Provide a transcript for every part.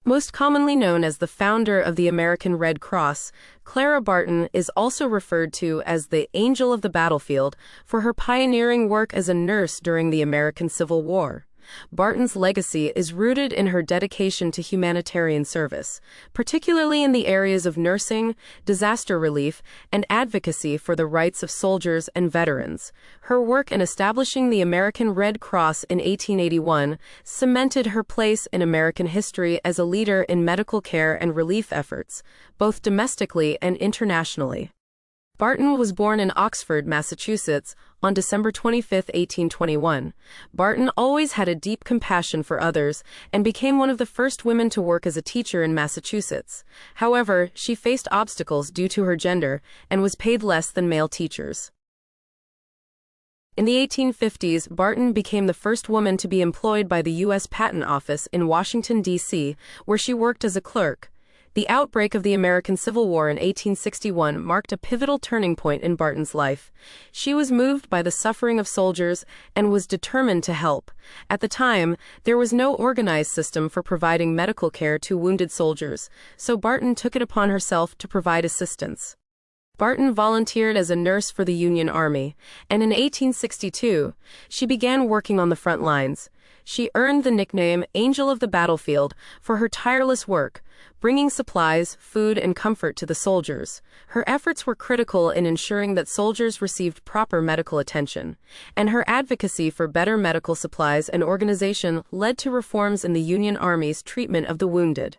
Most commonly known as the founder of the American Red Cross, Clara Barton is also referred to as the Angel of the Battlefield for her pioneering work as a nurse during the American Civil War. Barton's legacy is rooted in her dedication to humanitarian service, particularly in the areas of nursing, disaster relief, and advocacy for the rights of soldiers and veterans. Her work in establishing the American Red Cross in 1881 cemented her place in American history as a leader in medical care and relief efforts, both domestically and internationally. Barton was born in Oxford, Massachusetts, on December 25, 1821. Barton always had a deep compassion for others and became one of the first women to work as a teacher in Massachusetts. However, she faced obstacles due to her gender and was paid less than male teachers. In the 1850s, Barton became the first woman to be employed by the U.S. Patent Office in Washington, D.C., where she worked as a clerk. The outbreak of the American Civil War in 1861 marked a pivotal turning point in Barton's life. She was moved by the suffering of soldiers and was determined to help. At the time, there was no organized system for providing medical care to wounded soldiers, so Barton took it upon herself to provide assistance. Barton volunteered as a nurse for the Union Army, and in 1862, she began working on the front lines. She earned the nickname Angel of the Battlefield for her tireless work, bringing supplies, food, and comfort to the soldiers. Her efforts were critical in ensuring that soldiers received proper medical attention, and her advocacy for better medical supplies and organization led to reforms in the Union Army's treatment of the wounded.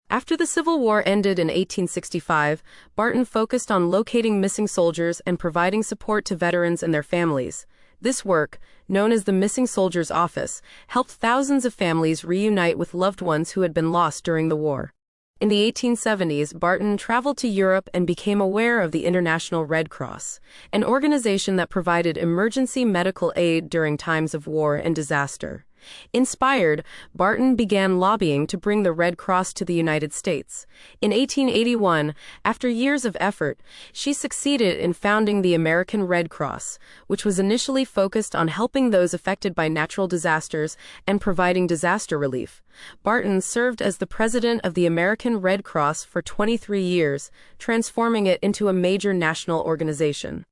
After the Civil War ended in 1865, Barton focused on locating missing soldiers and providing support to veterans and their families. This work, known as the Missing Soldiers Office, helped thousands of families reunite with loved ones who had been lost during the war. In the 1870s, Barton traveled to Europe and became aware of the International Red Cross, an organization that provided emergency medical aid during times of war and disaster. Inspired, Barton began lobbying to bring the Red Cross to the United States. In 1881, after years of effort, she succeeded in founding the American Red Cross, which was initially focused on helping those affected by natural disasters and providing disaster relief. Barton served as the president of the American Red Cross for 23 years, transforming it into a major national organization.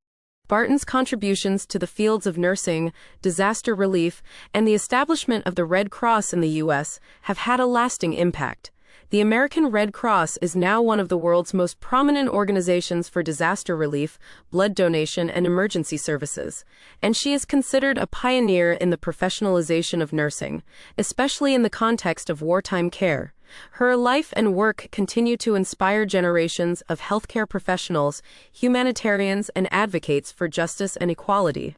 Barton's contributions to the fields of nursing, disaster relief, and the establishment of the Red Cross in the U.S. have had a lasting impact. The American Red Cross is now one of the world's most prominent organizations for disaster relief, blood donation, and emergency services, and she is considered a pioneer in the professionalization of nursing, especially in the context of wartime care. Her life and work continue to inspire generations of healthcare professionals, humanitarians, and advocates for justice and equality.